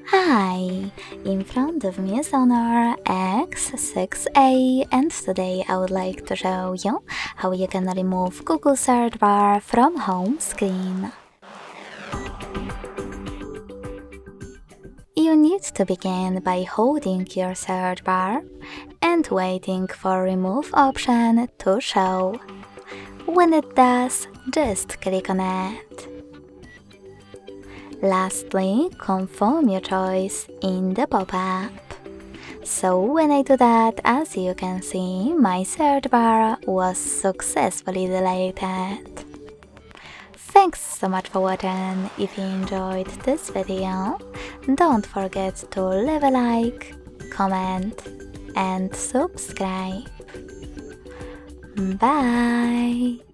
Hi, in front of me is HONOR X6a, and today I would like to show you how you can remove Google search bar from home screen. You need to begin by holding your search bar and waiting for remove option to show. When it does, just click on it. Lastly, confirm your choice in the pop-up. So when I do that, as you can see, my search bar was successfully deleted. Thanks so much for watching. If you enjoyed this video, don't forget to leave a like, comment and subscribe. Bye!